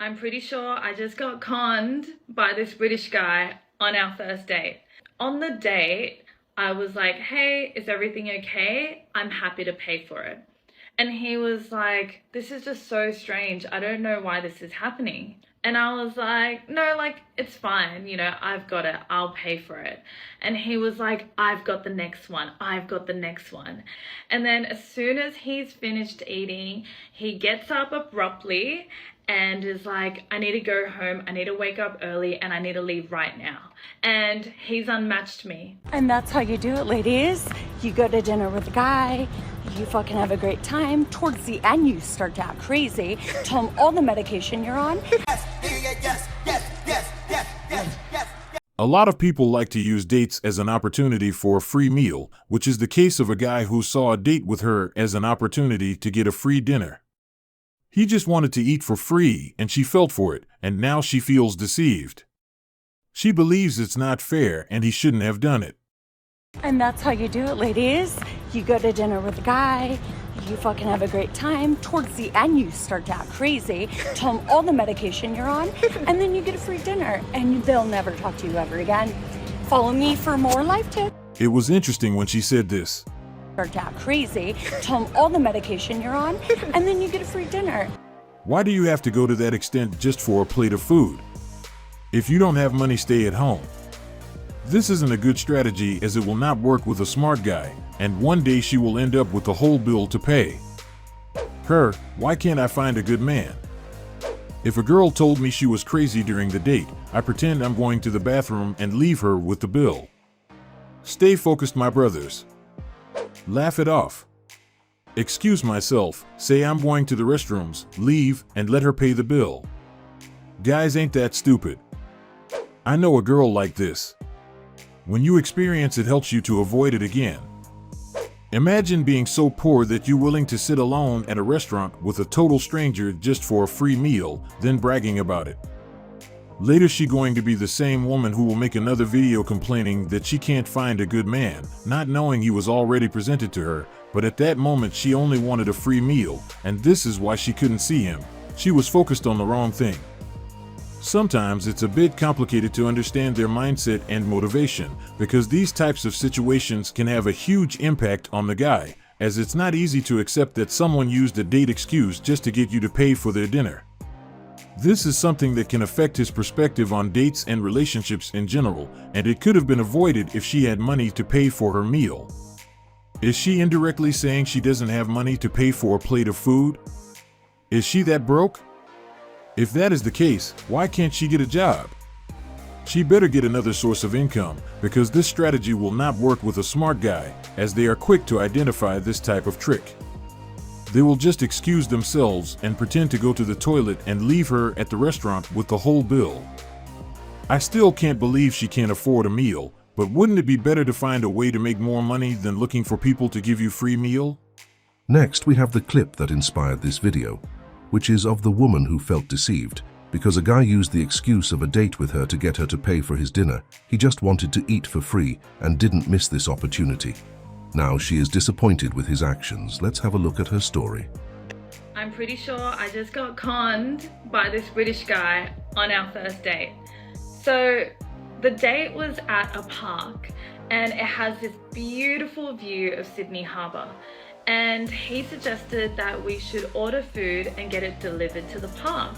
I'm pretty sure I just got conned by this British guy on our first date. On the date, I was like, hey, is everything okay? I'm happy to pay for it. And he was like, this is just so strange. I don't know why this is happening. And I was like, no, like, it's fine. You know, I've got it. I'll pay for it. And he was like, I've got the next one. I've got the next one. And then as soon as he's finished eating, he gets up abruptly and is like, I need to go home. I need to wake up early and I need to leave right now. And he's unmatched me. And that's how you do it, ladies. You go to dinner with a guy, you fucking have a great time. Towards the end, you start to act crazy. Tell him all the medication you're on. A lot of people like to use dates as an opportunity for a free meal, which is the case of a guy who saw a date with her as an opportunity to get a free dinner. He just wanted to eat for free, and she felt for it, and now she feels deceived. She believes it's not fair, and he shouldn't have done it. And that's how you do it, ladies. You go to dinner with a guy, you fucking have a great time. Towards the end, you start to act crazy. Tell them all the medication you're on, and then you get a free dinner, and they'll never talk to you ever again. Follow me for more life tips. It was interesting when she said this. Start to act crazy. Tell them all the medication you're on, and then you get a free dinner. Why do you have to go to that extent just for a plate of food? If you don't have money, stay at home. This isn't a good strategy, as it will not work with a smart guy, and one day she will end up with the whole bill to pay. Her, why can't I find a good man? If a girl told me she was crazy during the date, I pretend I'm going to the bathroom and leave her with the bill. Stay focused, my brothers. Laugh it off. Excuse myself, say I'm going to the restrooms, leave, and let her pay the bill. Guys ain't that stupid. I know a girl like this. When you experience it, helps you to avoid it again. Imagine being so poor that you're willing to sit alone at a restaurant with a total stranger just for a free meal, then bragging about it. Later she going to be the same woman who will make another video complaining that she can't find a good man, not knowing he was already presented to her, but at that moment she only wanted a free meal, and this is why she couldn't see him. She was focused on the wrong thing. Sometimes it's a bit complicated to understand their mindset and motivation, because these types of situations can have a huge impact on the guy, as it's not easy to accept that someone used a date excuse just to get you to pay for their dinner. This is something that can affect his perspective on dates and relationships in general, and it could have been avoided if she had money to pay for her meal. Is she indirectly saying she doesn't have money to pay for a plate of food? Is she that broke? If that is the case, why can't she get a job? She better get another source of income, because this strategy will not work with a smart guy, as they are quick to identify this type of trick. They will just excuse themselves and pretend to go to the toilet and leave her at the restaurant with the whole bill. I still can't believe she can't afford a meal, but wouldn't it be better to find a way to make more money than looking for people to give you free meal? Next, we have the clip that inspired this video, which is of the woman who felt deceived because a guy used the excuse of a date with her to get her to pay for his dinner. He just wanted to eat for free and didn't miss this opportunity. Now she is disappointed with his actions. Let's have a look at her story. I'm pretty sure I just got conned by this British guy on our first date. So the date was at a park and it has this beautiful view of Sydney Harbour. And he suggested that we should order food and get it delivered to the park.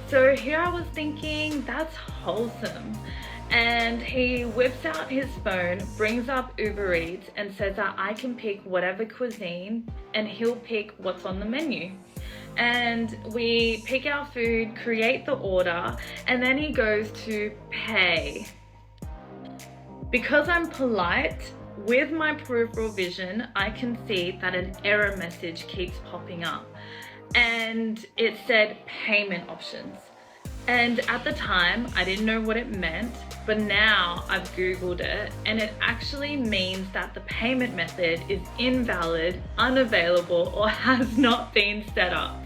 So here I was thinking, that's wholesome. And he whips out his phone, brings up Uber Eats and says that I can pick whatever cuisine and he'll pick what's on the menu. And we pick our food, create the order, and then he goes to pay. Because I'm polite, with my peripheral vision, I can see that an error message keeps popping up and it said payment options. And at the time, I didn't know what it meant, but now I've Googled it and it actually means that the payment method is invalid, unavailable, or has not been set up.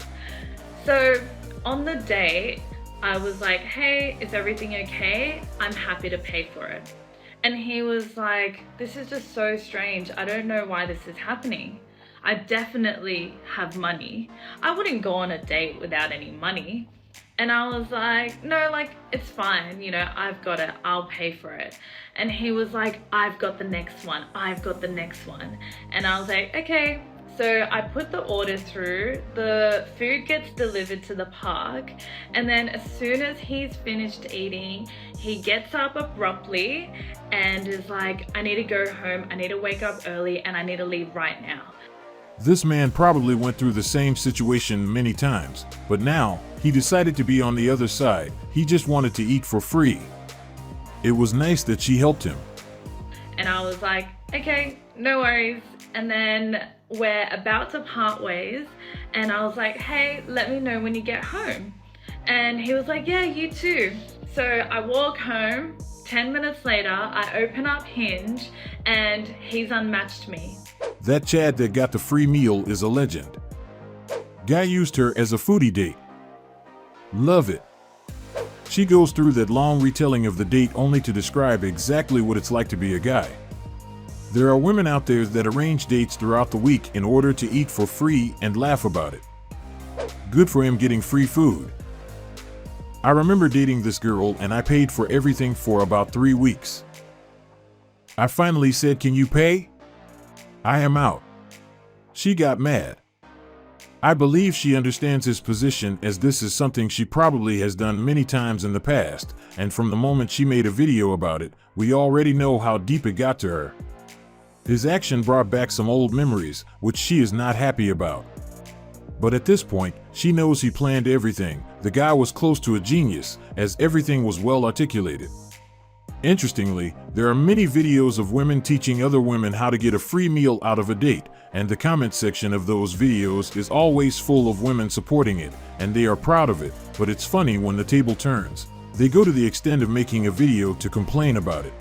So on the date, I was like, hey, is everything okay? I'm happy to pay for it. And he was like, this is just so strange. I don't know why this is happening. I definitely have money. I wouldn't go on a date without any money. And I was like, no, like, it's fine, you know, I've got it, I'll pay for it. And he was like, I've got the next one, I've got the next one. And I was like, okay. So I put the order through, the food gets delivered to the park, and then as soon as he's finished eating, he gets up abruptly and is like, I need to go home, I need to wake up early, and I need to leave right now. This man probably went through the same situation many times, but now he decided to be on the other side. He just wanted to eat for free. It was nice that she helped him. And I was like, okay, no worries. And then we're about to part ways, and I was like, hey, let me know when you get home. And he was like, yeah, you too. So I walk home, 10 minutes later, I open up Hinge, and he's unmatched me. That Chad that got the free meal is a legend. Guy used her as a foodie date. Love it. She goes through that long retelling of the date only to describe exactly what it's like to be a guy. There are women out there that arrange dates throughout the week in order to eat for free and laugh about it. Good for him getting free food. I remember dating this girl and I paid for everything for about 3 weeks. I finally said, "Can you pay? I am out." She got mad. I believe she understands his position, as this is something she probably has done many times in the past, and from the moment she made a video about it, we already know how deep it got to her. His action brought back some old memories, which she is not happy about. But at this point, she knows he planned everything. The guy was close to a genius, as everything was well articulated. Interestingly, there are many videos of women teaching other women how to get a free meal out of a date, and the comment section of those videos is always full of women supporting it, and they are proud of it, but it's funny when the table turns. They go to the extent of making a video to complain about it.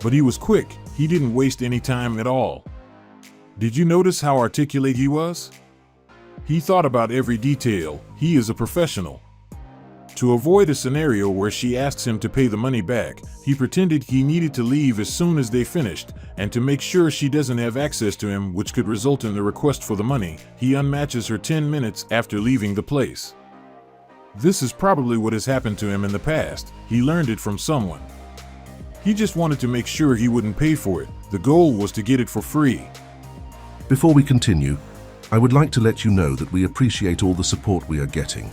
But he was quick, he didn't waste any time at all. Did you notice how articulate he was? He thought about every detail. He is a professional. To avoid a scenario where she asks him to pay the money back, he pretended he needed to leave as soon as they finished, and to make sure she doesn't have access to him, which could result in the request for the money, he unmatches her 10 minutes after leaving the place. This is probably what has happened to him in the past. He learned it from someone. He just wanted to make sure he wouldn't pay for it. The goal was to get it for free. Before we continue, I would like to let you know that we appreciate all the support we are getting.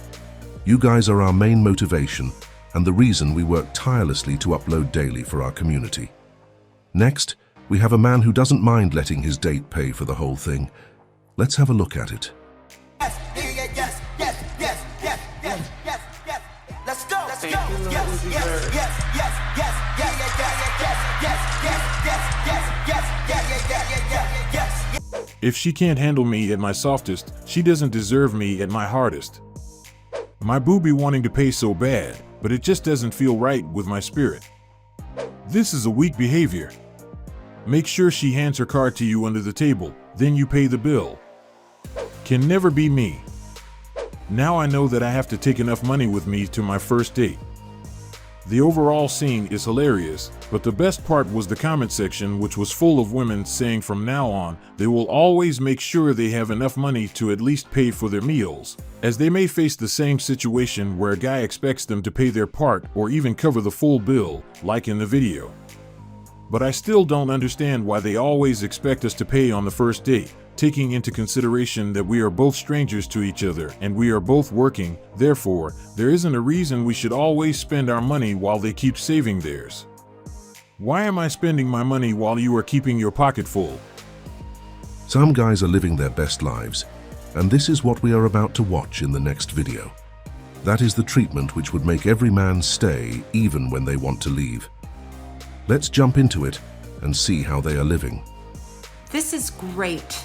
You guys are our main motivation and the reason we work tirelessly to upload daily for our community. Next, we have a man who doesn't mind letting his date pay for the whole thing. Let's have a look at it. Yes, yes, yes, yes, yes, yes, yes, yes. Let's go. Let's go. Yes, yes, yes, yes, yes, yes, yes, yes. If she can't handle me at my softest, she doesn't deserve me at my hardest. My boo be wanting to pay so bad, but it just doesn't feel right with my spirit. This is a weak behavior. Make sure she hands her card to you under the table, then you pay the bill. Can never be me. Now I know that I have to take enough money with me to my first date. The overall scene is hilarious, but the best part was the comment section, which was full of women saying from now on, they will always make sure they have enough money to at least pay for their meals, as they may face the same situation where a guy expects them to pay their part or even cover the full bill, like in the video. But I still don't understand why they always expect us to pay on the first date, taking into consideration that we are both strangers to each other and we are both working. Therefore, there isn't a reason we should always spend our money while they keep saving theirs. Why am I spending my money while you are keeping your pocket full? Some guys are living their best lives, and this is what we are about to watch in the next video. That is the treatment which would make every man stay even when they want to leave. Let's jump into it and see how they are living. This is great.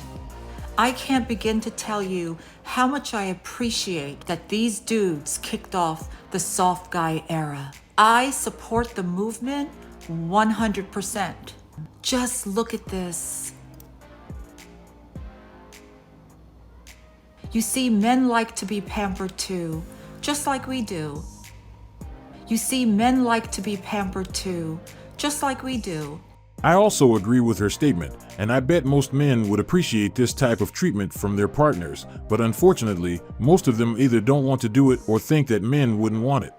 I can't begin to tell you how much I appreciate that these dudes kicked off the soft guy era. I support the movement 100%. Just look at this. You see, men like to be pampered too, just like we do. You see, men like to be pampered too, just like we do. I also agree with her statement, and I bet most men would appreciate this type of treatment from their partners, but unfortunately, most of them either don't want to do it or think that men wouldn't want it.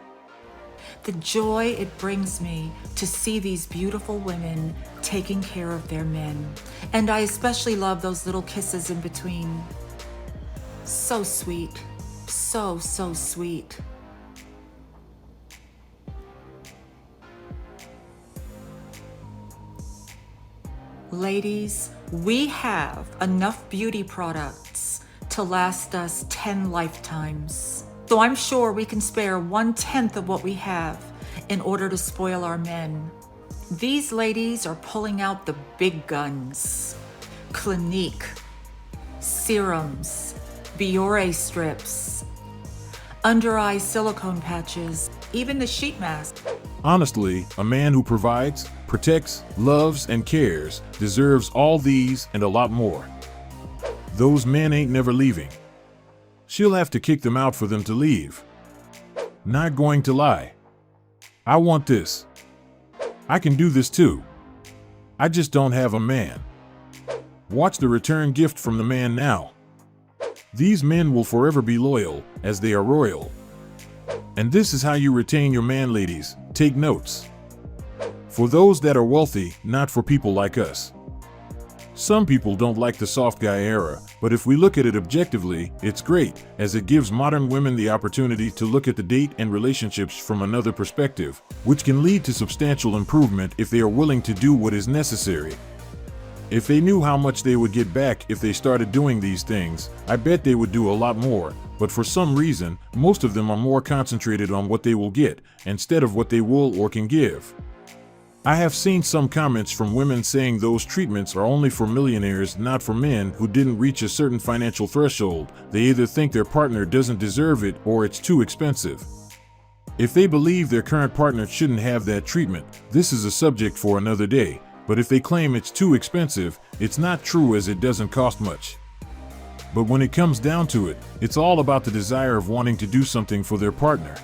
The joy it brings me to see these beautiful women taking care of their men. And I especially love those little kisses in between. So sweet. So, so sweet. Ladies, we have enough beauty products to last us 10 lifetimes. So I'm sure we can spare 1/10 of what we have in order to spoil our men. These ladies are pulling out the big guns. Clinique, serums, Biore strips, under-eye silicone patches, even the sheet mask. Honestly, a man who provides, protects, loves, and cares deserves all these and a lot more. Those men ain't never leaving. She'll have to kick them out for them to leave. Not going to lie. I want this. I can do this too. I just don't have a man. Watch the return gift from the man now. These men will forever be loyal, as they are royal. And this is how you retain your man, ladies. Take notes. For those that are wealthy, not for people like us. Some people don't like the soft guy era, but if we look at it objectively, it's great, as it gives modern women the opportunity to look at the date and relationships from another perspective, which can lead to substantial improvement if they are willing to do what is necessary. If they knew how much they would get back if they started doing these things, I bet they would do a lot more, but for some reason, most of them are more concentrated on what they will get, instead of what they will or can give. I have seen some comments from women saying those treatments are only for millionaires, not for men who didn't reach a certain financial threshold. They either think their partner doesn't deserve it or it's too expensive. If they believe their current partner shouldn't have that treatment, this is a subject for another day. But if they claim it's too expensive, it's not true, as it doesn't cost much. But when it comes down to it, it's all about the desire of wanting to do something for their partner.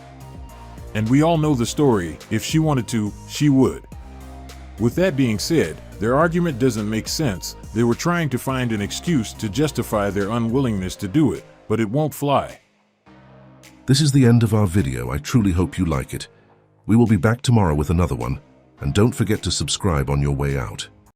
And we all know the story. If she wanted to, she would. With that being said, their argument doesn't make sense. They were trying to find an excuse to justify their unwillingness to do it, but it won't fly. This is the end of our video. I truly hope you like it. We will be back tomorrow with another one, and don't forget to subscribe on your way out.